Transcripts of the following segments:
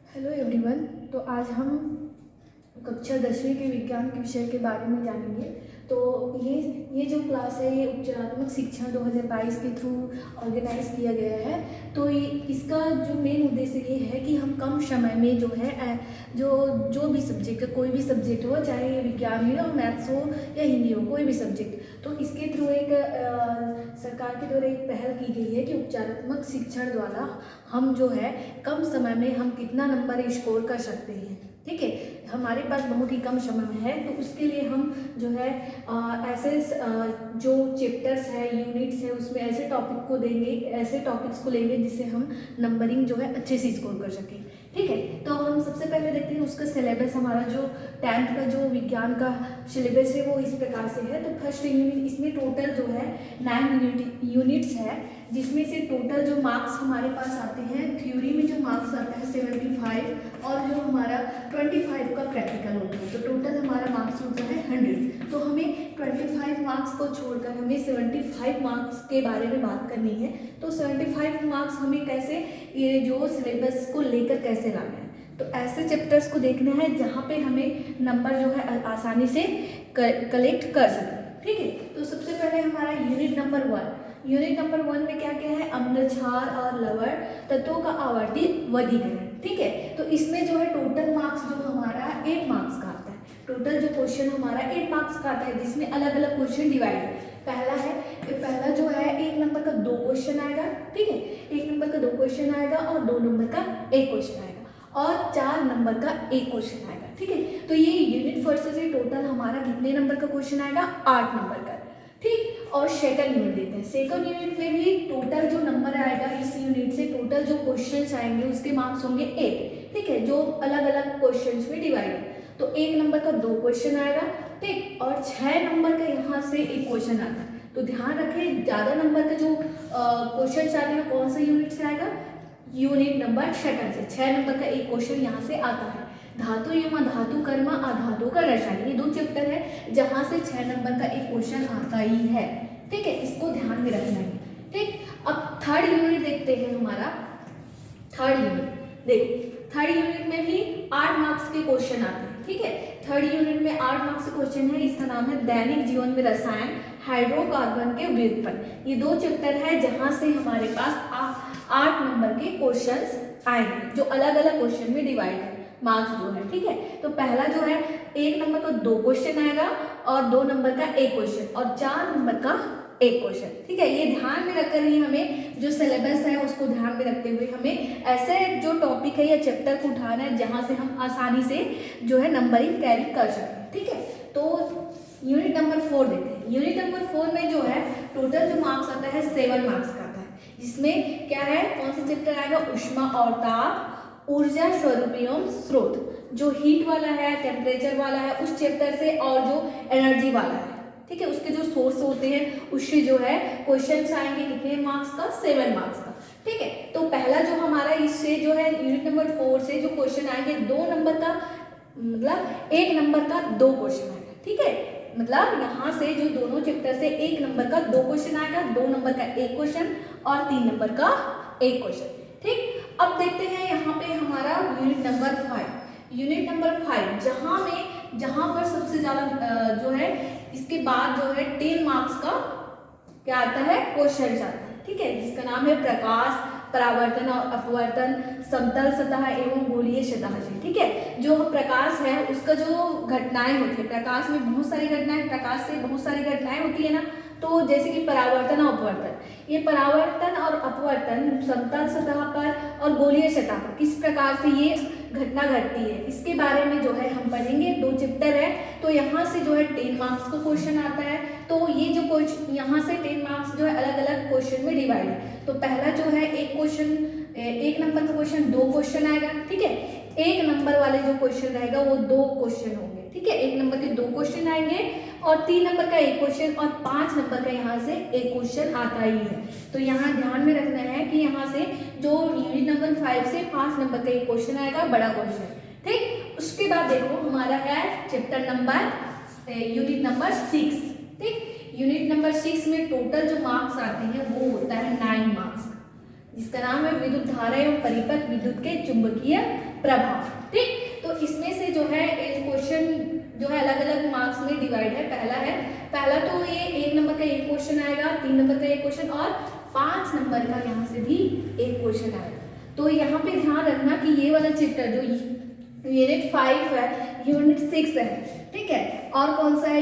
Hello everyone. तो आज हम कक्षा 10वीं के विज्ञान के विषय के बारे में जानेंगे। तो ये जो क्लास है ये उपचारात्मक शिक्षा 2022 के थ्रू ऑर्गेनाइज किया गया है। तो इसका जो मेन उद्देश्य ये है कि हम कम समय में जो है जो भी सब्जेक्ट, कोई भी सब्जेक्ट हो, चाहे ये विज्ञान हो, मैथ्स हो या हिंदी हो, कोई भी सब्जेक्ट, तो इसके थ्रू एक सरकार के द्वारा एक पहल की गई है कि उपचारात्मक शिक्षण द्वारा हम जो है कम समय में हम कितना नंबर स्कोर कर सकते हैं। ठीक है, हमारे पास बहुत ही कम समय है, तो उसके लिए हम जो है ऐसे जो चैप्टर्स है, यूनिट्स है, उसमें ऐसे टॉपिक को देंगे, ऐसे टॉपिक्स को लेंगे जिससे हम नंबरिंग जो है अच्छे से स्कोर कर सकें। ठीक है, तो हम सबसे पहले देखते हैं उसका सिलेबस। हमारा जो 10th का जो विज्ञान का सिलेबस है वो इस प्रकार से है। तो फर्स्ट यूनिट, इसमें टोटल जो है 9 यूनिट्स है, जिसमें से टोटल जो मार्क्स हमारे पास आते हैं, थ्योरी में जो मार्क्स आता है 75 और जो हमारा 25 का प्रैक्टिकल होता है, तो टोटल हमारा मार्क्स होता है 100। तो हमें 25 मार्क्स को छोड़कर हमें 75 मार्क्स के बारे में बात करनी है। तो 75 मार्क्स हमें कैसे, ये जो सिलेबस को लेकर कैसे लाना है, तो ऐसे चैप्टर्स को देखना है जहाँ पे हमें नंबर जो है आसानी से कलेक्ट कर सकें। ठीक है, तो सबसे पहले हमारा यूनिट नंबर 1। यूनिट नंबर 1 में क्या क्या है, अम्ल, क्षार और लवण तत्वों का आवर्ती वर्गीकरण। ठीक है, तो इसमें जो है टोटल मार्क्स जो हमारा 8 मार्क्स का आता है। टोटल जो क्वेश्चन हमारा 8 मार्क्स का आता है, जिसमें अलग अलग क्वेश्चन डिवाइड है। पहला जो है 1 नंबर का 2 क्वेश्चन आएगा। ठीक है, 1 नंबर का 2 क्वेश्चन आएगा और 2 नंबर का 1 क्वेश्चन आएगा और 4 नंबर का 1 क्वेश्चन आएगा। ठीक है, तो ये यूनिट फर्स्ट से टोटल हमारा कितने नंबर का क्वेश्चन आएगा, 8 नंबर का। ठीक, और सेकंड यूनिट देखते हैं। सेकंड यूनिट में भी टोटल जो नंबर आएगा इस यूनिट से, टोटल जो क्वेश्चंस आएंगे उसके मार्क्स होंगे 8। ठीक है, जो अलग अलग क्वेश्चंस में डिवाइड है। तो 1 नंबर का 2 क्वेश्चन आएगा। ठीक, और 6 नंबर का यहाँ से 1 क्वेश्चन आता है। तो ध्यान रखें, ज़्यादा नंबर का जो क्वेश्चन आते हैं कौन से यूनिट से आएगा, यूनिट नंबर सेकंड से। 6 नंबर का 1 क्वेश्चन यहाँ से आता है। धातु एवं धातु कर्म, अधातु का रसायन, ये 2 चैप्टर है जहाँ से 6 नंबर का 1 क्वेश्चन आता ही है। ठीक है, इसको ध्यान में रखना है। ठीक, अब थर्ड यूनिट देखते हैं। हमारा थर्ड यूनिट देखो, थर्ड यूनिट में भी 8 मार्क्स के क्वेश्चन आते हैं। ठीक है, थर्ड यूनिट में 8 मार्क्स के क्वेश्चन है। इसका नाम है दैनिक जीवन में रसायन, हाइड्रोकार्बन के व्युत्पन्न। ये 2 चैप्टर है जहाँ से हमारे पास 8 नंबर के क्वेश्चंस आएंगे, जो अलग अलग क्वेश्चन में डिवाइड है मार्क्स जो है। ठीक है, तो पहला जो है 1 नंबर का 2 क्वेश्चन आएगा और 2 नंबर का 1 क्वेश्चन और 4 नंबर का 1 क्वेश्चन। ठीक है, ये ध्यान में रखकर ही हमें जो सिलेबस है उसको ध्यान में रखते हुए हमें ऐसे जो टॉपिक है या चैप्टर को उठाना है जहाँ से हम आसानी से जो है नंबरिंग कैरी कर सकें। ठीक है, तो यूनिट नंबर 4 देखते हैं। यूनिट नंबर 4 में जो है टोटल जो मार्क्स आता है 7 मार्क्स का आता है, जिसमें क्या है, कौन सा चैप्टर आएगा, ऊष्मा और ताप, ऊर्जा स्वरूप एवं स्रोत। जो हीट वाला है, टेम्परेचर वाला है, उस चैप्टर से, और जो एनर्जी वाला है, ठीक है, उसके जो सोर्स होते हैं उससे जो है क्वेश्चंस आएंगे कितने मार्क्स का, 7 मार्क्स का। ठीक है, तो पहला जो हमारा इससे जो है यूनिट नंबर 4 से जो क्वेश्चन आएंगे 2 नंबर का, मतलब 1 नंबर का 2 क्वेश्चन आएगा। ठीक है, मतलब यहाँ से जो दोनों चैप्टर से 1 नंबर का 2 क्वेश्चन आएगा, 2 नंबर का 1 क्वेश्चन और 3 नंबर का 1 क्वेश्चन। ठीक, अब देखते हैं यहाँ पे हमारा यूनिट नंबर 5। यूनिट नंबर 5 जहाँ पर सबसे ज्यादा जो है इसके बाद जो है 10 मार्क्स का क्या आता है, क्वेश्चन आता है। ठीक है, जिसका नाम है प्रकाश, परावर्तन और अपवर्तन, समतल सतह एवं गोलीय सतह से। ठीक है, जो प्रकाश है उसका जो घटनाएं होती है, प्रकाश में बहुत सारी घटनाएं, प्रकाश से बहुत सारी घटनाएं होती है ना, तो जैसे कि परावर्तन और अपवर्तन, ये परावर्तन और अपवर्तन समतल सतह पर और गोलीय सतह पर किस प्रकार से ये घटना घटती है, इसके बारे में जो है हम पढ़ेंगे। 2 चैप्टर है, तो यहाँ से जो है 10 मार्क्स का क्वेश्चन आता है। तो ये जो क्वेश्चन यहाँ से 10 मार्क्स जो है अलग अलग क्वेश्चन में डिवाइड है। तो पहला जो है 1 क्वेश्चन, 1 नंबर का क्वेश्चन 2 क्वेश्चन आएगा। ठीक है, 1 नंबर वाले जो क्वेश्चन रहेगा वो 2 क्वेश्चन होंगे। ठीक है, 1 नंबर के 2 क्वेश्चन आएंगे और 3 नंबर का 1 क्वेश्चन और 5 नंबर का यहाँ से 1 क्वेश्चन आता ही है। तो यहाँ ध्यान में रखना है कि यहाँ से जो यूनिट नंबर 5 से 5 नंबर का 1 क्वेश्चन आएगा, बड़ा क्वेश्चन। ठीक, उसके बाद देखो हमारा है चैप्टर नंबर यूनिट नंबर 6। ठीक, यूनिट नंबर 6 में टोटल जो मार्क्स आते हैं वो होता है 9 मार्क्स। जिसका नाम है विद्युत धारा एवं परिपथ विद्युत के चुंबकीय प्रभाव। ठीक, तो इसमें से जो है क्वेश्चन जो है अलग अलग मार्क्स में डिवाइड है। पहला तो ये 1 नंबर का एक क्वेश्चन आएगा, 3 नंबर का एक क्वेश्चन और 5 नंबर का यहाँ से भी एक क्वेश्चन आएगा। तो यहाँ पे ध्यान रखना कि ये वाला चैप्टर जो यूनिट 5 है, यूनिट 6 है, ठीक है, और कौन सा है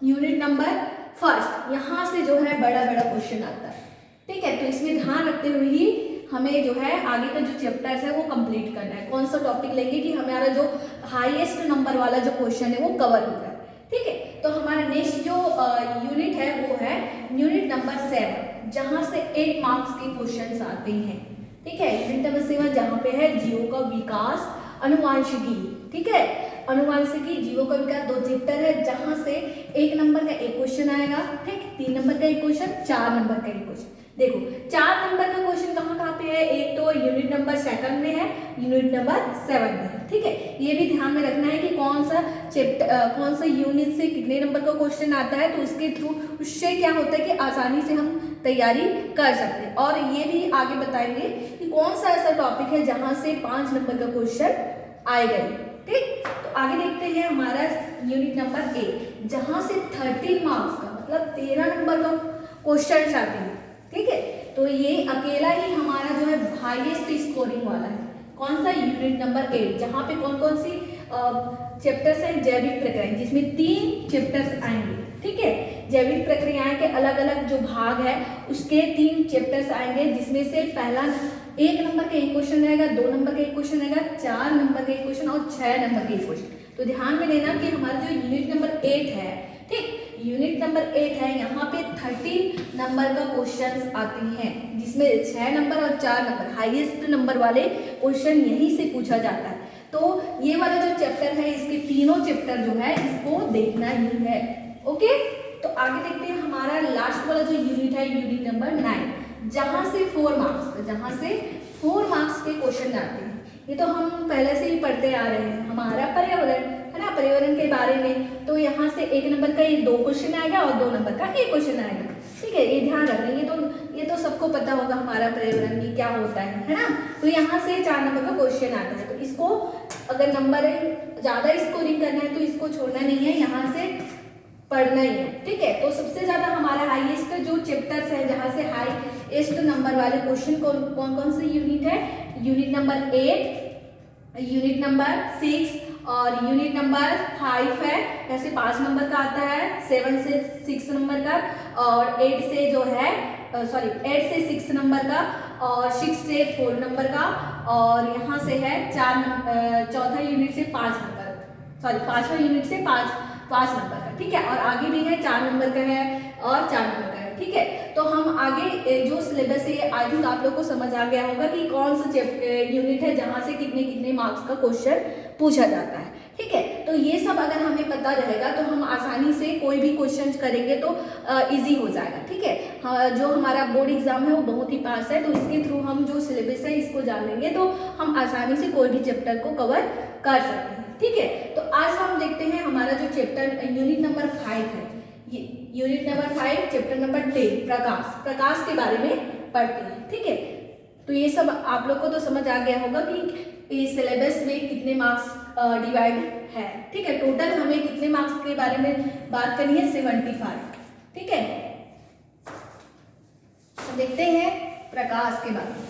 यूनिट नंबर फर्स्ट, यहाँ से जो है बड़ा बड़ा क्वेश्चन आता है। ठीक है, तो इसमें ध्यान रखते हुए ही हमें जो है आगे का जो चैप्टर्स है वो कंप्लीट करना है। कौन सा टॉपिक लेंगे कि हमारा जो हाईएस्ट नंबर वाला जो क्वेश्चन है वो कवर हो जाए। ठीक है, तो हमारा नेक्स्ट जो यूनिट है वो है यूनिट नंबर 7, जहाँ से 8 मार्क्स के क्वेश्चन आते हैं। ठीक है, यूनिट नंबर 7 जहाँ पे है जीवों का विकास, अनुवांशिकी। ठीक है, अनुवांशिकी, जीवों का विकास 2 चैप्टर है, जहाँ से 1 नंबर का एक क्वेश्चन आएगा। ठीक, 3 नंबर का एक क्वेश्चन, 4 नंबर का एक क्वेश्चन। देखो 4 नंबर का क्वेश्चन कहाँ पे है, एक तो यूनिट नंबर 2 में है, यूनिट नंबर 7 में है। ठीक है, ये भी ध्यान में रखना है कि कौन सा यूनिट से कितने नंबर का क्वेश्चन आता है, तो उसके थ्रू उससे क्या होता है कि आसानी से हम तैयारी कर सकते हैं। और ये भी आगे बताएंगे कि कौन सा ऐसा टॉपिक है जहाँ से 5 नंबर का क्वेश्चन आएगा। ठीक, तो आगे देखते हैं हमारा यूनिट नंबर 8, जहाँ से 13 मार्क्स का मतलब 13 नंबर का क्वेश्चन आते हैं। ठीक है, तो ये अकेला ही हमारा जो है हाईएस्ट स्कोरिंग वाला है। कौन सा, यूनिट नंबर 8, जहाँ पे कौन कौन सी चैप्टर्स हैं, जैविक प्रक्रियाएं, जिसमें 3 चैप्टर्स आएंगे। ठीक है, जैविक प्रक्रियाएं के अलग अलग जो भाग है उसके 3 चैप्टर्स आएंगे, जिसमें से पहला 1 नंबर का एक क्वेश्चन रहेगा, 2 नंबर का एक क्वेश्चन रहेगा, 4 नंबर का एक क्वेश्चन और 6 नंबर का एक क्वेश्चन। तो ध्यान में देना कि हमारा जो यूनिट नंबर 8 है, ठीक, यूनिट नंबर 8 है, यहाँ पे 13 नंबर का क्वेश्चन आते हैं, जिसमें 6 नंबर और 4 नंबर हाईएस्ट नंबर वाले क्वेश्चन यहीं से पूछा जाता है। तो ये वाला जो चैप्टर है, इसके तीनों चैप्टर जो है इसको देखना ही है। ओके, तो आगे देखते हैं हमारा लास्ट वाला जो यूनिट है, यूनिट नंबर 9, जहाँ से 4 मार्क्स के क्वेश्चन आते हैं। ये तो हम पहले से ही पढ़ते आ रहे हैं, हमारा पर्यावरण है ना, पर्यावरण के बारे में। तो यहाँ से 1 नंबर का ये 2 क्वेश्चन आएगा और 2 नंबर का 1 क्वेश्चन आएगा। ठीक है, ये ध्यान रखना, ये तो सबको पता होगा हमारा पर्यावरण में क्या होता है ना। तो यहाँ से 4 नंबर का क्वेश्चन आता है, तो इसको अगर नंबर ज़्यादा स्कोरिंग करना है तो इसको छोड़ना नहीं है, यहाँ से पढ़ना ही है। ठीक है, तो सबसे ज़्यादा हमारा हाईएस्ट जो चैप्टर्स है, जहाँ से हाईएस्ट नंबर वाले क्वेश्चन कौन कौन से यूनिट है, यूनिट नंबर 8, यूनिट नंबर 6 और यूनिट नंबर 5 है। ऐसे 5 नंबर का आता है, 7 से 6 नंबर का, और 8 से जो है 8 से 6 नंबर का, और 6 से 4 नंबर का, और यहाँ से है चौथा यूनिट से 5 नंबर, 5वां यूनिट से 5 नंबर का। ठीक है, और आगे भी है 4 नंबर का है और 4 नंबर का है। ठीक है, तो हम आगे जो सिलेबस है, आई थिंक आप लोग को समझ आ गया होगा कि कौन सा यूनिट है जहाँ से कितने कितने मार्क्स का क्वेश्चन पूछा जाता है। ठीक है, तो ये सब अगर हमें पता रहेगा तो हम आसानी से कोई भी क्वेश्चन करेंगे तो इजी हो जाएगा। ठीक है, जो हमारा बोर्ड एग्जाम है वो बहुत ही पास है, तो इसके थ्रू हम जो सिलेबस है इसको जान लेंगे तो हम आसानी से कोई भी चैप्टर को कवर कर सकते हैं। ठीक है, तो आज हम देखते हैं हमारा जो चैप्टर यूनिट नंबर 5 है, यूनिट नंबर 5 चैप्टर नंबर 10 प्रकाश के बारे में पढ़ते हैं। ठीक है, तो ये सब आप लोग को तो समझ आ गया होगा कि इस सिलेबस में कितने मार्क्स डिवाइड है। ठीक है, टोटल हमें कितने मार्क्स के बारे में बात करनी है, 75। ठीक है, तो देखते हैं प्रकाश के बारे में।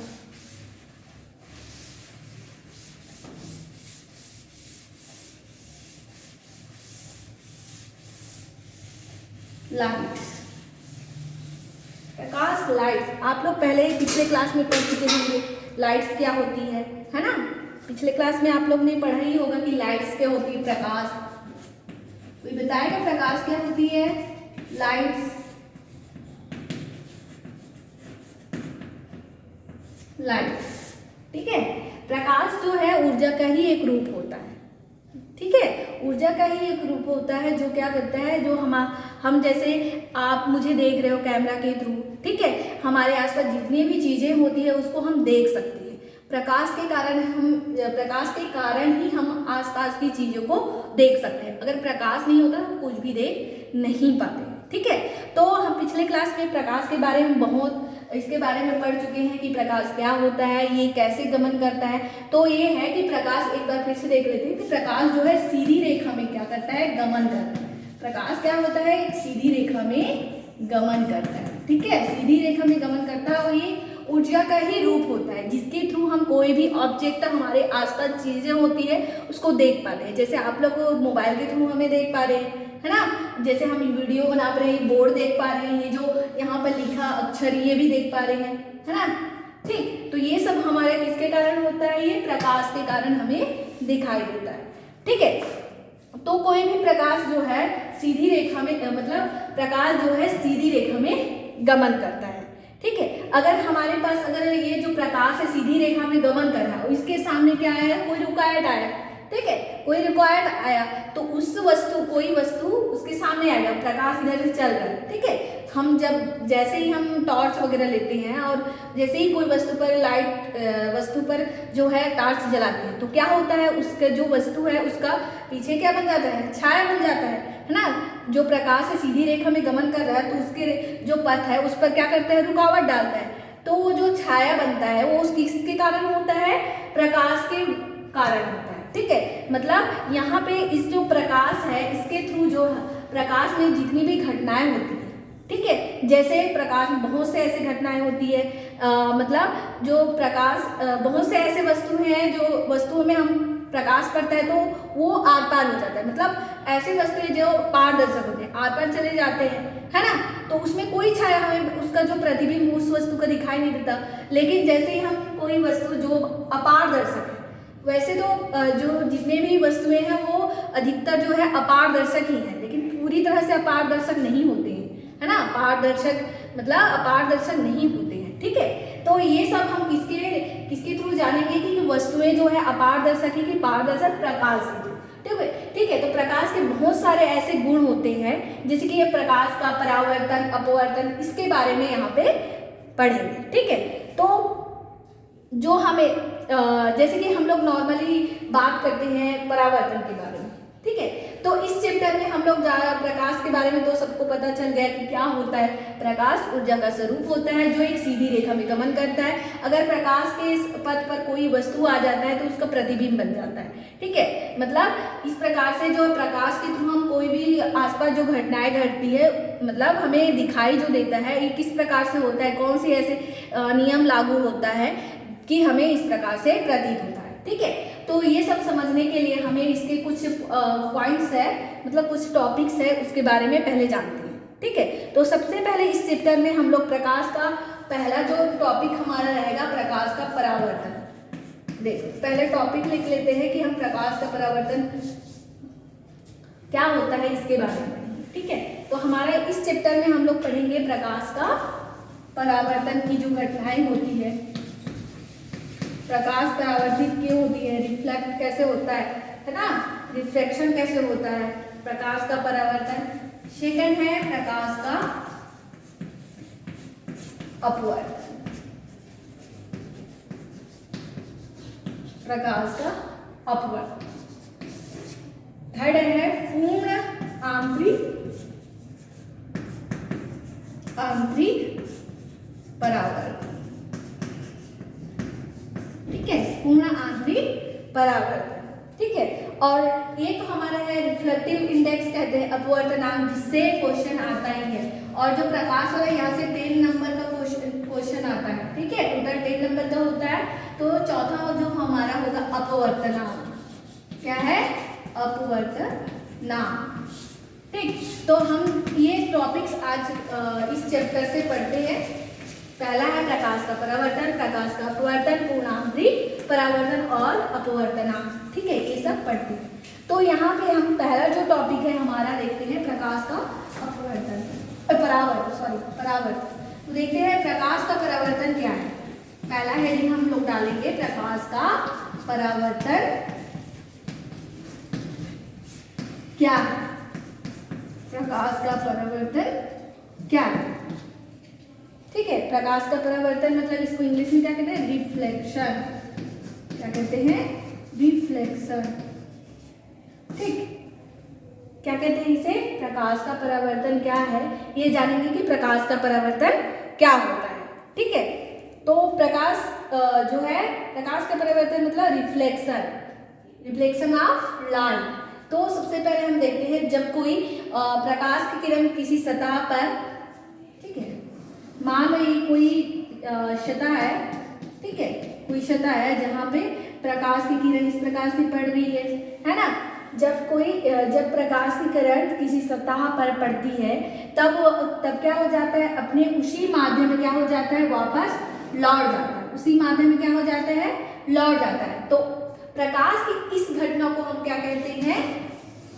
लाइट्स, प्रकाश, लाइट्स आप लोग पहले पिछले क्लास में पढ़ चुके होंगे लाइट्स क्या होती है ना। पिछले क्लास में आप लोग ने पढ़ा ही होगा कि लाइट्स क्या होती है, प्रकाश। कोई बताएगा प्रकाश क्या होती है, लाइट्स, ठीक है, प्रकाश जो है ऊर्जा का ही एक रूप होता है। ठीक है, ऊर्जा का ही एक रूप होता है जो क्या करता है, जो हम जैसे आप मुझे देख रहे हो कैमरा के थ्रू, ठीक है, हमारे आसपास जितनी भी चीजें होती है उसको हम देख सकते हैं। प्रकाश के कारण ही हम आसपास की चीजों को देख सकते हैं। अगर प्रकाश नहीं होता तो हम कुछ भी देख नहीं पाते। ठीक है, तो हम पिछले क्लास में प्रकाश के बारे में बहुत इसके बारे में पढ़ चुके हैं कि प्रकाश क्या होता है, ये कैसे गमन करता है। तो ये है कि प्रकाश, एक बार फिर से देख लेते हैं कि प्रकाश जो है सीधी रेखा में क्या करता है, गमन करता है। प्रकाश क्या होता है, एक सीधी रेखा में गमन करता है। ठीक है, सीधी रेखा में गमन करता है और ये ऊर्जा का ही रूप होता है जिसके थ्रू हम कोई भी ऑब्जेक्ट, हमारे आसपास चीजें होती है उसको देख पाते हैं। जैसे आप लोग मोबाइल के थ्रू हमें देख पा रहे हैं, है ना, जैसे हम वीडियो बना रहे हैं, बोर्ड देख पा रहे हैं, ये जो यहाँ पर लिखा अक्षर ये भी देख पा रहे हैं, है ना। ठीक, तो ये सब हमारे किसके कारण होता है, ये प्रकाश के कारण हमें दिखाई देता है। ठीक है, तो कोई भी प्रकाश जो है सीधी रेखा में, मतलब प्रकाश जो है सीधी रेखा में गमन करता है। ठीक है, अगर हमारे पास, अगर ये जो प्रकाश है सीधी रेखा में गमन कर रहा है, इसके सामने क्या आया, कोई रुकावट आया, ठीक है, कोई रुकावट आया तो उस वस्तु, कोई वस्तु उसके सामने आएगा, प्रकाश इधर से चल रहा है। ठीक है, हम जब, जैसे ही हम टॉर्च वगैरह लेते हैं और जैसे ही कोई वस्तु पर लाइट, वस्तु पर जो है टॉर्च जलाते हैं, तो क्या होता है, उसका जो वस्तु है उसका पीछे क्या बन जाता है, छाया बन जाता है ना। जो प्रकाश है सीधी रेखा में गमन कर रहा है तो उसके जो पथ है उस पर क्या करता है, रुकावट डालता है, तो वो जो छाया बनता है वो किसके कारण होता है, प्रकाश के कारण होता है। ठीक है, मतलब यहाँ पे इस जो प्रकाश है इसके थ्रू जो प्रकाश में जितनी भी घटनाएं होती है, ठीक है, जैसे प्रकाश में बहुत से ऐसी घटनाएं होती है, मतलब जो प्रकाश, बहुत से ऐसे वस्तु हैं जो वस्तुओं में हम प्रकाश पड़ता है तो वो आर पार हो जाता है, मतलब ऐसे वस्तुएं जो पारदर्शक होते हैं आर पार चले जाते हैं, है ना, तो उसमें कोई छाया, हमें उसका जो प्रतिबिंब उस वस्तु का दिखाई नहीं देता। लेकिन जैसे ही हम कोई वस्तु जो अपारदर्शक है, वैसे तो जो जितने भी वस्तुएं हैं वो अधिकतर जो है अपारदर्शक ही हैं, लेकिन पूरी तरह से अपारदर्शक नहीं होते हैं, है ना, अपारदर्शक मतलब अपारदर्शक नहीं होते हैं। ठीक है, तो ये सब हम किसके थ्रू जानेंगे कि वस्तुएं जो है अपारदर्शक है कि पारदर्शक, प्रकाश के थ्रू। ठीक है, तो प्रकाश के बहुत सारे ऐसे गुण होते हैं, जैसे कि ये प्रकाश का परावर्तन, अपवर्तन, इसके बारे में यहाँ पे पढ़ेंगे। ठीक है, तो जो हमें, जैसे कि हम लोग नॉर्मली बात करते हैं परावर्तन के बारे में, ठीक है, तो इस चैप्टर में हम लोग प्रकाश के बारे में तो सबको पता चल गया कि क्या होता है। प्रकाश ऊर्जा का स्वरूप होता है जो एक सीधी रेखा में गमन करता है। अगर प्रकाश के इस पथ पर कोई वस्तु आ जाता है तो उसका प्रतिबिंब बन जाता है। ठीक है, मतलब इस प्रकार से जो प्रकाश के थ्रू हम कोई भी आसपास जो घटनाएं घटती है, मतलब हमें दिखाई जो देता है, ये किस प्रकार से होता है, कौन से ऐसे नियम लागू होता है कि हमें इस प्रकार से प्रतीत होता है। ठीक है, तो ये सब समझने के लिए हमें इसके कुछ पॉइंट्स है, मतलब कुछ टॉपिक्स है, उसके बारे में पहले जानते हैं। ठीक है, तो सबसे पहले इस चैप्टर में हम लोग प्रकाश का पहला जो टॉपिक हमारा रहेगा, प्रकाश का परावर्तन। देखो, पहले टॉपिक लिख लेते हैं कि हम प्रकाश का परावर्तन क्या होता है इसके बारे में। ठीक है, तो हमारा इस चैप्टर में हम लोग पढ़ेंगे प्रकाश का परावर्तन की जो घटनाएं होती है, प्रकाश परावर्तित क्यों होती है, रिफ्लेक्ट कैसे होता है ना, रिफ्लेक्शन कैसे होता है, प्रकाश का परावर्तन। सेकंड है प्रकाश का अपवर्तन, प्रकाश का अपवर्तन। थर्ड है पूर्ण आंतरिक परावर्तन। ठीक है, पूर्ण आंतरिक परावर्तन। ठीक है, और ये तो हमारा है रिफ्लेक्टिव इंडेक्स कहते हैं, अपवर्तनांक, जिससे क्वेश्चन आता ही है। और जो प्रकाश होगा यहाँ से 10 नंबर का क्वेश्चन आता है। ठीक है, टोटल 10 नंबर का होता है। तो चौथा जो हमारा होगा अपवर्तनांक, क्या है, अपवर्तनांक। ठीक, तो हम ये टॉपिक्स आज इस चैप्टर से पढ़ते हैं। पहला है प्रकाश का परावर्तन, प्रकाश का अपवर्तन, पूर्णांतरिक परावर्तन और अपवर्तनांक। ठीक है, ये सब पढ़ते हैं। तो यहाँ पे हम पहला जो टॉपिक है हमारा देखते हैं प्रकाश का अपवर्तन, परावर्तन। तो देखते हैं प्रकाश का परावर्तन क्या है। पहला हेडिंग हम लोग डालेंगे प्रकाश का परावर्तन क्या है। प्रकाश का परावर्तन क्या है। ठीक है, प्रकाश का परावर्तन मतलब इसको इंग्लिश में क्या कहते हैं, रिफ्लेक्शन। क्या कहते हैं, रिफ्लेक्शन। ठीक, क्या कहते हैं इसे, प्रकाश का परावर्तन क्या है, ये जानेंगे कि प्रकाश का परावर्तन क्या होता है। ठीक है। तो प्रकाश जो है, प्रकाश का परावर्तन मतलब रिफ्लेक्शन ऑफ लाइट। तो सबसे पहले हम देखते हैं, जब कोई प्रकाश की किरण किसी सतह पर, ठीक है, मान लो ये कोई सतह है, ठीक है, कोई सतह है जहाँ पे प्रकाश की किरण इस प्रकार से पड़ रही है ना। जब प्रकाश की किरण किसी सतह पर पड़ती है तब क्या हो जाता है, अपने उसी माध्यम में क्या हो जाता है, वापस लौट जाता है, उसी माध्यम में क्या हो जाता है, लौट जाता है। तो प्रकाश की इस घटना को हम क्या कहते हैं,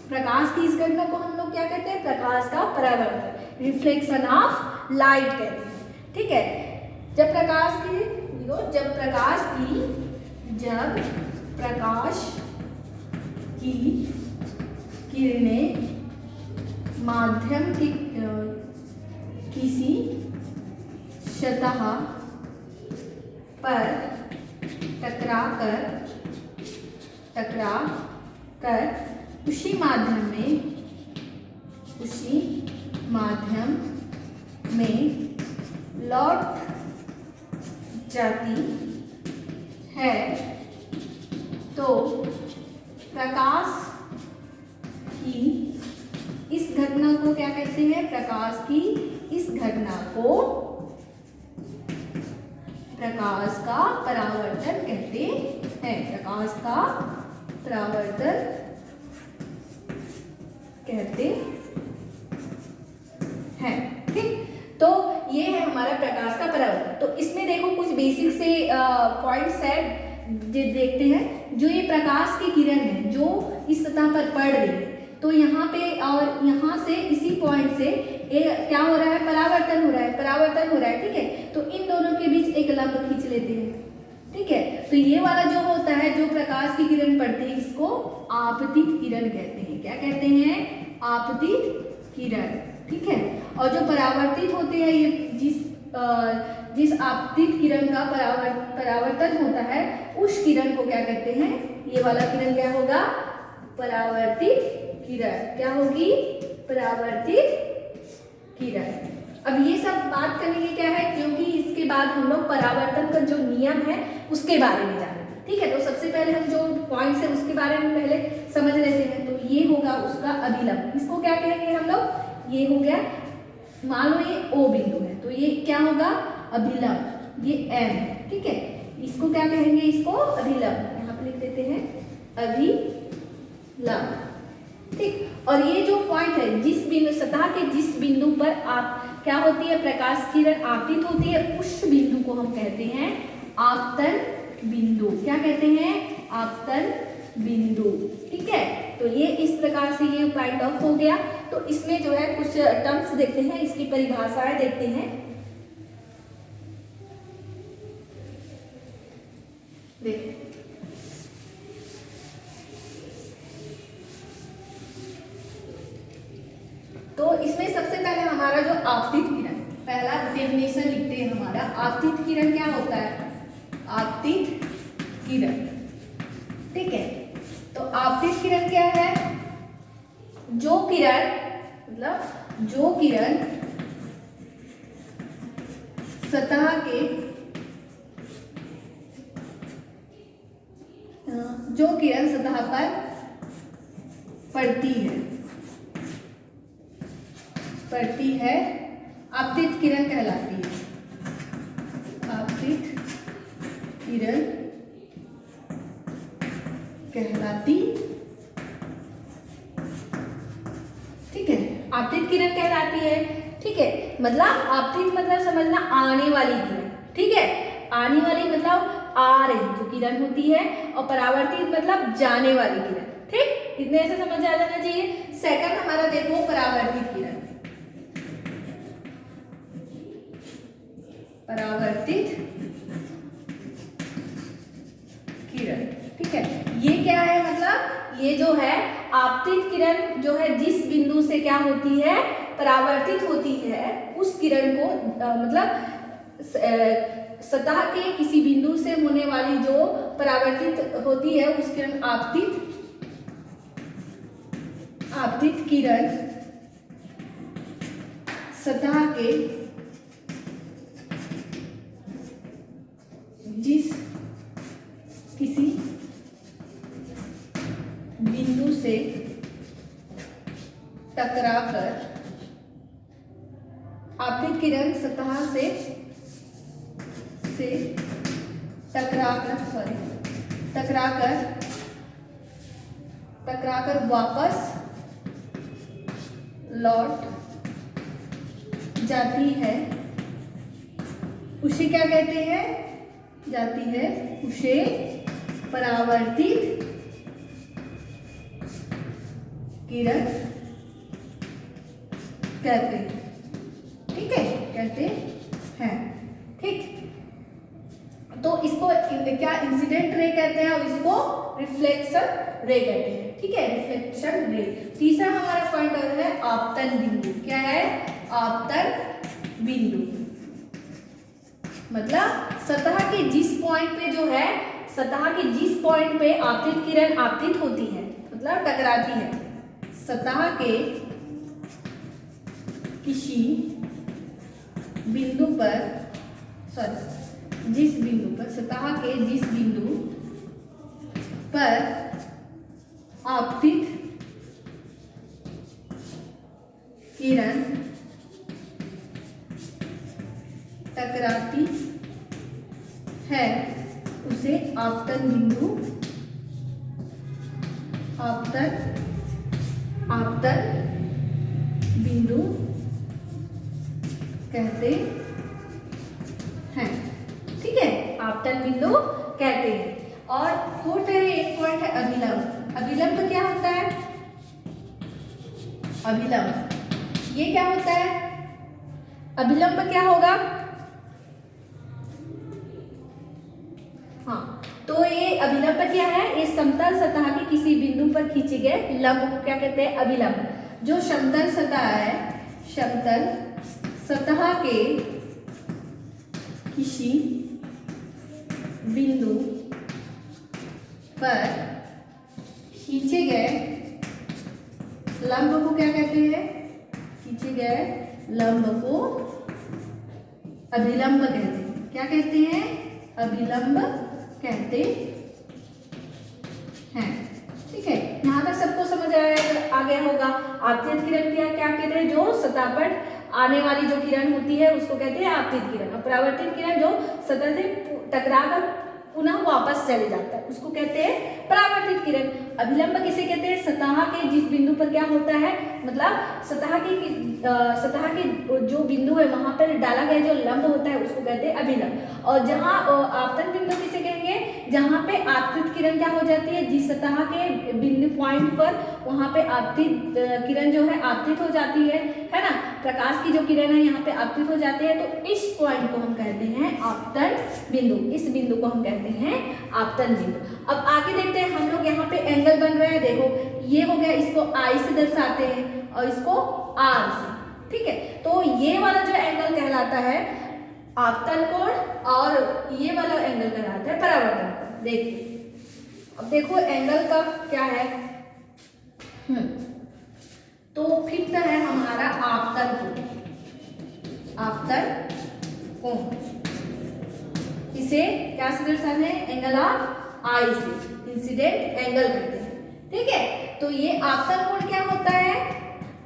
प्रकाश की इस घटना को हम लोग क्या कहते हैं, प्रकाश का परावर्तन, रिफ्लेक्शन ऑफ लाइट कहते हैं। ठीक है, जब प्रकाश की किरणें माध्यम की किसी सतह पर टकरा कर उसी माध्यम में लौट जाती है तो प्रकाश की इस घटना को क्या कहते हैं, प्रकाश की इस घटना को प्रकाश का परावर्तन कहते हैं, प्रकाश का परावर्तन कहते हैं। ठीक, तो ये है हमारा प्रकाश का परावर्तन। तो इसमें देखो कुछ बेसिक से पॉइंट्स है देखते हैं। जो ये प्रकाश की किरण है जो इस सतह पर पड़ रही है, तो यहाँ पे और यहाँ से इसी पॉइंट से क्या हो रहा है, परावर्तन हो रहा है। ठीक है, तो इन दोनों के बीच एक लंब खींच लेते हैं। ठीक है, तो ये वाला जो होता है, जो प्रकाश की किरण पड़ती है, इसको आपतित किरण कहते हैं। क्या कहते हैं, आपतित किरण। ठीक है, और जो परावर्तित होते हैं, ये जिस आपतित किरण का परावर्तन होता है, उस किरण को क्या कहते हैं, ये वाला किरण क्या होगा, परावर्तित किरण। क्या होगी, परावर्तित किरण। अब ये सब बात करने की क्या है, क्योंकि इसके बाद हम लोग परावर्तन का जो नियम है उसके बारे में जानेंगे। ठीक है, तो सबसे पहले हम जो पॉइंट्स है उसके बारे में पहले समझ लेते हैं। तो ये होगा उसका अभिलंब, इसको क्या कहेंगे हम लोग, ये हो गया, मान लो ये O बिंदु है, तो ये क्या होगा, अभिलंब, ये M है। ठीक है, इसको क्या कहेंगे, इसको अभिलंब, यहाँ पे लिख देते हैं अभिलंब। ठीक, और ये जो पॉइंट है, जिस बिंदु, सतह के जिस बिंदु पर आप क्या होती है, प्रकाश किरण आपतित होती है, उस बिंदु को हम कहते हैं आपतन बिंदु। क्या कहते हैं, आपतन बिंदु। ठीक है, तो ये इस प्रकार से ये पॉइंट ऑफ हो गया। तो इसमें जो है कुछ टर्म्स देखते हैं, इसकी परिभाषाएं देखते हैं। देखिए, तो इसमें सबसे पहले हमारा जो आपतित किरण, पहला डेफिनेशन लिखते हैं हमारा। आपतित किरण क्या होता है, आपतित किरण। ठीक है, तो आपतित किरण क्या है, जो किरण सतह के सतह पर पड़ती है, आपतित किरण कहलाती है। आपतित किरण कहलाती, ठीक है, आपतित किरण कहलाती है। ठीक है, मतलब आपतित मतलब समझना आने वाली किरण। ठीक है, आने वाली मतलब आ रही जो किरण होती है, और परावर्तित मतलब जाने वाली किरण। ठीक, इतने ऐसे समझ आ जाना चाहिए। सेकंड हमारा देखो परावर्तित किरण, परावर्तित किरण। ठीक है, ये क्या है, मतलब ये जो है आपतित किरण जो है जिस बिंदु से क्या होती है, परावर्तित होती है, उस किरण को मतलब सतह के किसी बिंदु से होने वाली जो परावर्तित होती है, उस किरण आपतित किरण सतह के जिस किसी बिंदु से टकराकर आपतित किरण सतह से टकराकर वापस लौट जाती है, उसे क्या कहते हैं? उसे परावर्तित किरण कहते हैं। ठीक है, कहते हैं। ठीक, तो इसको क्या इंसिडेंट रे कहते हैं और इसको रिफ्लेक्शन रे कहते हैं। ठीक है, रिफ्लेक्शन रे। तीसरा हमारा पॉइंट और है आपतन बिंदु। क्या है? आपतन बिंदु मतलब सतह के जिस पॉइंट पे जो है, सतह के जिस पॉइंट पे आपतित किरण आपतित होती है, मतलब टकराती है, सतह के किसी बिंदु पर, जिस बिंदु पर, सतह के जिस बिंदु पर आपतित किरण टकराती है, उसे आपतन बिंदु कहते हैं। ठीक है, आपतन बिंदु कहते हैं। और फोर्थ है, एक पॉइंट है अभिलंब। अभिलंब क्या होता है? अभिलंब ये क्या होता है? अभिलंब क्या होगा? हाँ, तो ये अभिलंब क्या है? ये समतल सतह के किसी बिंदु पर खींचे गए लंब को क्या कहते हैं? अभिलंब। जो समतल सतह है, समतल सतह के किसी बिंदु पर खींचे गए लंब को क्या कहते हैं? खींचे गए लंब को अभिलंब कहते हैं। क्या कहते हैं? अभिलंब कहते हैं। ठीक है, यहाँ तक सबको समझ आ गया होगा। आपतित किरण क्या कहते हैं? जो सतह पर आने वाली जो किरण होती है उसको कहते हैं आपतित किरण। और परावर्तित किरण जो सतह से टकराकर पुनः वापस चले जाता है उसको कहते हैं परावर्तित किरण। अभिलंब किसे कहते हैं? सतह के जिस बिंदु पर क्या होता है, मतलब सतह के जो बिंदु है वहां पर डाला गया जो लंब होता है उसको कहते हैं अभिलंब। और जहां आपतन बिंदु किसे कहेंगे? जहां पे आपतित किरण क्या हो जाती है, जिस सतह के बिंदु पॉइंट पर वहां पे आपतित किरण जो है आपतित हो जाती है ना, प्रकाश की जो किरण है यहाँ पे आपतित हो जाती है, तो इस पॉइंट को हम कहते हैं आपतन बिंदु। इस बिंदु को हम कहते हैं आपतन बिंदु। अब आगे देखते हैं, हम लोग यहाँ पे एंगल बन रहे हैं। देखो ये हो गया, इसको आई से दर्शाते हैं और इसको आर से। ठीक है, तो ये वाला जो एंगल कहलाता है आपतन कोण और ये वाला एंगल कहलाता है परावर्तन कोण। देखिए, अब देखो एंगल का क्या है। तो फिफ्थ है हमारा आपतन कोण। आपतन कोण इसे क्या से दर्शाते हैं? एंगल ऑफ आई से, इंसिडेंट एंगल कहते हैं। ठीक है, तो ये आपतन कोण क्या होता है?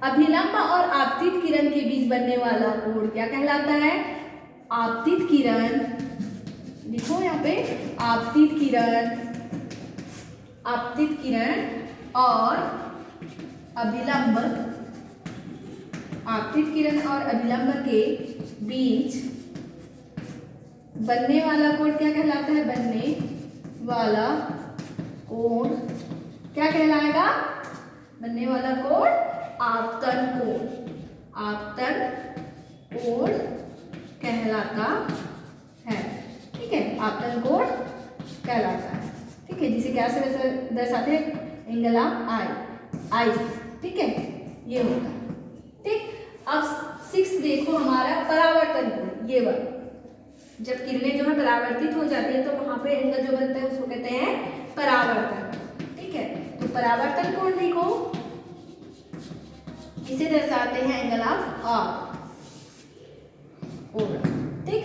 अभिलंब और आपतित किरण के बीच बनने वाला कोण क्या कहलाता है? आपतित किरण। देखो यहाँ पे आपतित किरण और अभिलंब, आपतित किरण और अभिलंब के बीच बनने वाला कोण क्या कहलाता है? बनने वाला कोण क्या कहलाएगा? बनने वाला कोण आपतन कोण। आपतन कोण कहलाता है। ठीक है, आपतन कोण कहलाता है। ठीक है, जिसे क्या से दर्शाते हैं? एंगल ऑफ आई। ठीक है, ये होगा। ठीक, अब 6 देखो हमारा परावर्तन कोण। ये वाला जब किरणें जो है परावर्तित हो जाती है तो वहां पे एंगल जो बनता है उसको कहते हैं परावर्तन। ठीक है, तो परावर्तन कोण देखो इसे दर्शाते हैं एंगल ऑफ आर। ठीक,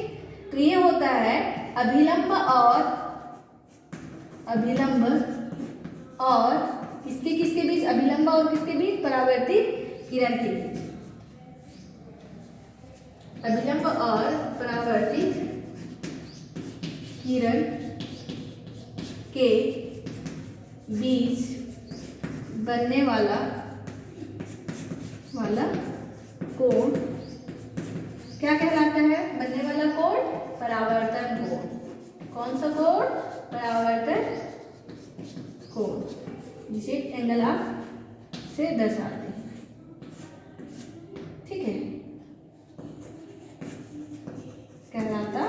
तो ये होता है अभिलंब और किसके बीच, अभिलंब और किसके बीच, परावर्तित किरण के बीच, अभिलंब और परावर्तित किरण के बीच बनने वाला कोण क्या कहलाता है? बनने वाला कोण परावर्तन कोण। कौन सा कोण? परावर्तन कोण, जिसे एंगल आप से दर्शाते हैं। ठीक है, कहलाता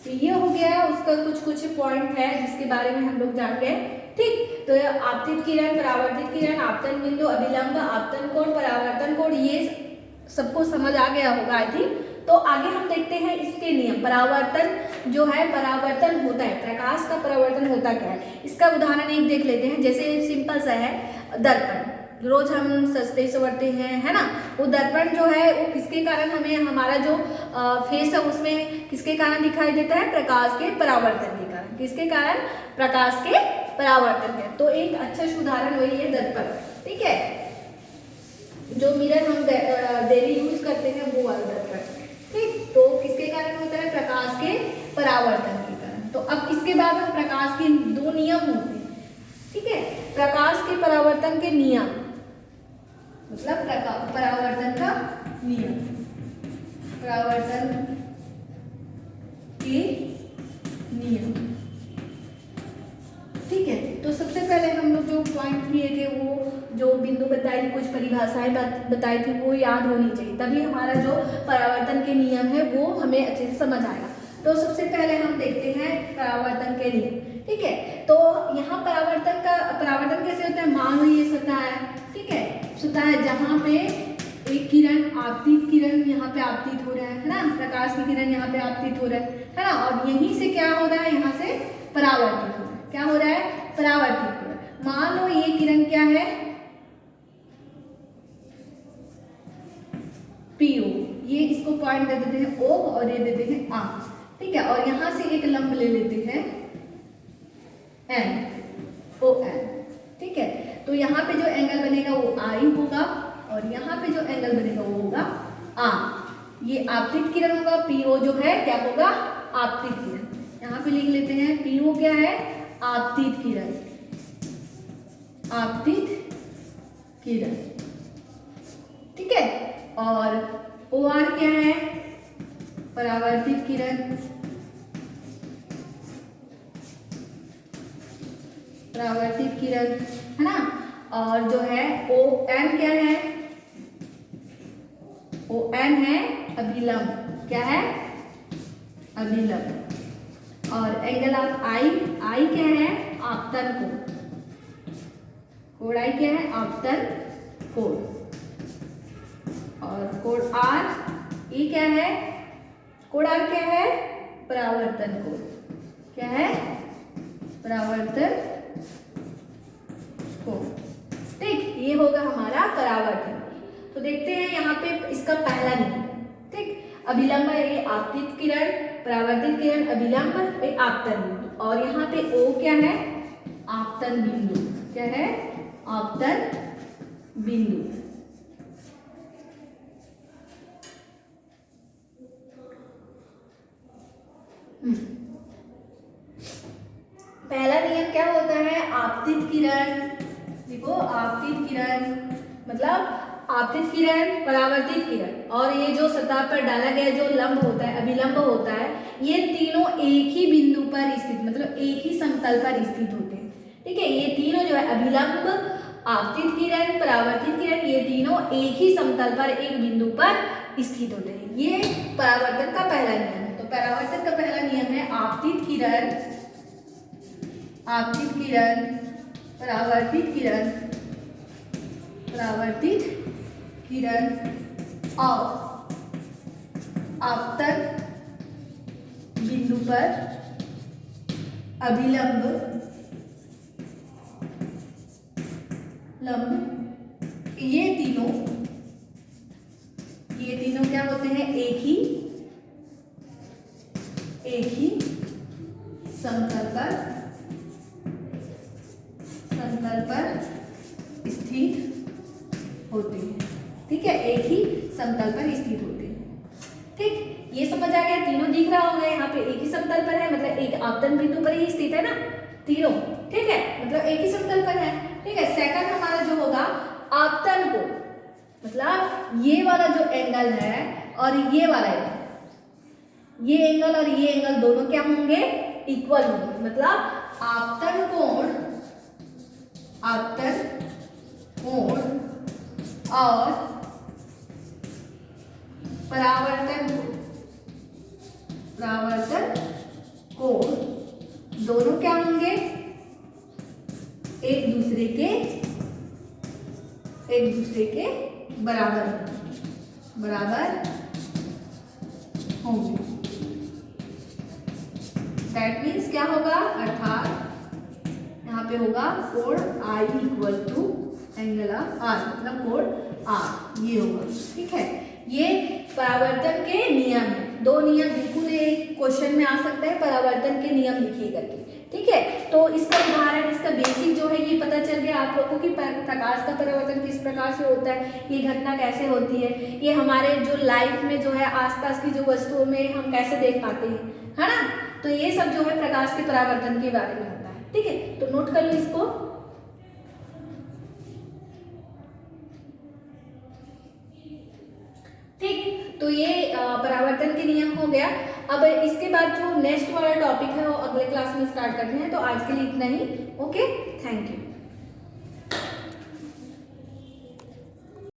तो ये हो गया, उसका कुछ पॉइंट है जिसके बारे में हम लोग जान गए। ठीक, तो आपतित किरण, परावर्तित किरण, आपतन बिंदु, अभिलंब, आपतन कोण, परावर्तन कोण, ये सबको समझ आ गया होगा आई थिंक। तो आगे हम देखते हैं इसके नियम। परावर्तन जो है, परावर्तन होता है, प्रकाश का परावर्तन होता क्या है, इसका उदाहरण एक देख लेते हैं। जैसे सिंपल सा है, दर्पण रोज हम सजते संवरते हैं, है ना। वो दर्पण जो है वो किसके कारण हमें, हमारा जो फेस है उसमें किसके कारण दिखाई देता है? प्रकाश के परावर्तन के कारण। किसके कारण? प्रकाश के परावर्तन के। तो एक अच्छा उदाहरण वही है दर्पण। ठीक है, जो मिरर हम डेली यूज करते हैं वो वाला दर्पण। ठीक, तो किसके कारण होता है? प्रकाश के परावर्तन के कारण। तो अब इसके बाद हम प्रकाश के दो नियम होते हैं। ठीक है, प्रकाश के परावर्तन के नियम, मतलब परावर्तन का नियम, परावर्तन के नियम। ठीक है, तो सबसे पहले हम लोग जो पॉइंट किए थे, वो जो बिंदु बताई थी, कुछ परिभाषाएं बताई थी, वो याद होनी चाहिए, तभी हमारा जो परावर्तन के नियम है वो हमें अच्छे से समझ आएगा। तो सबसे पहले हम देखते हैं परावर्तन के नियम। ठीक है, तो यहाँ परावर्तन कैसे होता है? मान लो ये सतह है, ठीक है, सतह है जहाँ पे एक किरण, आपतित किरण यहाँ पे आपतित हो रहा है ना, प्रकाश की किरण यहाँ पे आपतित हो रहा है ना, और यहीं से क्या हो रहा है? यहाँ से परावर्तित हो रहा है। क्या हो रहा है? परावर्तित हो रहा है। मान लो ये किरण क्या है? पीओ, ये इसको पॉइंट दे देते हैं ओ और ये देते हैं आ। ठीक है, और यहां से एक लंब ले लेते हैं एन, ओ एन। ठीक है, तो यहाँ पे जो एंगल बनेगा वो आई होगा, और यहाँ पे जो एंगल बनेगा वो होगा आ। ये आपतित किरण होगा, पीओ जो है क्या होगा? आपतित किरण। यहाँ पे लिख लेते हैं पीओ क्या है? आपतित किरण, आपतित किरण। ठीक है, और ओ आर क्या है? परावर्तित किरण, परावर्तित किरण, है ना। और जो है ओ एन क्या है? ओ एन है अभिलंब। क्या है? अभिलंब। और एंगल ऑफ आई, आई क्या है? आपतन कोण। कोण आई क्या है? आपतन कोण। और कोण आर, ये क्या है? कोण आर क्या है? परावर्तन कोण। क्या है? परावर्तन कोण। ठीक, ये होगा हमारा परावर्तन। तो देखते हैं यहाँ पे इसका पहला नियम। ठीक, अभिलंब है ये आपतित किरण, परावर्तित किरण अभिलंब, ये आपतन बिंदु, और यहाँ पे ओ क्या है? आपतन बिंदु। क्या है? आपतन बिंदु। पहला नियम क्या होता है? आपतित किरण, देखो आपतित किरण मतलब आपतित किरण, परावर्तित किरण, और ये जो सतह पर डाला गया जो लंब होता है, अभिलंब होता है, ये तीनों एक ही बिंदु पर स्थित, मतलब एक ही समतल पर स्थित होते हैं। ठीक है, ये तीनों जो है अभिलंब, आपतित किरण, परावर्तित किरण, ये तीनों एक ही समतल पर एक बिंदु पर स्थित होते हैं। ये परावर्तन का पहला नियम है। तो परावर्तन का पहला नियम है आपतित किरण, आपतित किरण, परावर्तित किरण, परावर्तित किरण और आपतन बिंदु पर अभिलंब लंब, ये तीनों क्या होते हैं? एक ही एक ही समतल पर स्थित होते हैं। ठीक है, एक ही समतल पर स्थित होते हैं। ठीक, ये समझ आ गया, तीनों दिख रहा होगा, यहाँ पे एक ही समतल पर है, मतलब एक आपतन बिंदु पर ही स्थित है ना तीनों। ठीक है, मतलब एक ही समतल पर है। ठीक है, सेकंड हमारा जो होगा आपतन को, मतलब ये वाला जो एंगल है और ये वाला एंगल, ये एंगल और ये एंगल दोनों क्या होंगे, इक्वल होंगे। मतलब आपतन कोण और परावर्तन कोण दोनों क्या होंगे, एक दूसरे के बराबर होंगे। दैट मीन्स क्या होगा, अर्थात यहाँ पे होगा कोण I equal to angle of R, मतलब कोण R ये होगा। ठीक है, ये परावर्तन के नियम है। दो नियम बिल्कुल एक क्वेश्चन में आ सकता है, परावर्तन के नियम लिखिए करके। ठीक है, तो इसका उदाहरण, इसका बेसिक जो है ये पता चल गया आप लोगों को कि प्रकाश का परावर्तन किस प्रकार से होता है, ये घटना कैसे होती है, ये हमारे जो लाइफ में जो है आसपास की जो वस्तुओं में हम कैसे देख पाते हैं, है ना। तो ये सब जो है प्रकाश के परावर्तन के बारे में होता है। ठीक है, तो नोट कर लो इसको। ठीक, तो ये परावर्तन के नियम हो गया। अब इसके बाद जो नेक्स्ट वाला टॉपिक है वो अगले क्लास में स्टार्ट करते हैं। तो आज के लिए इतना ही। Okay, thank you.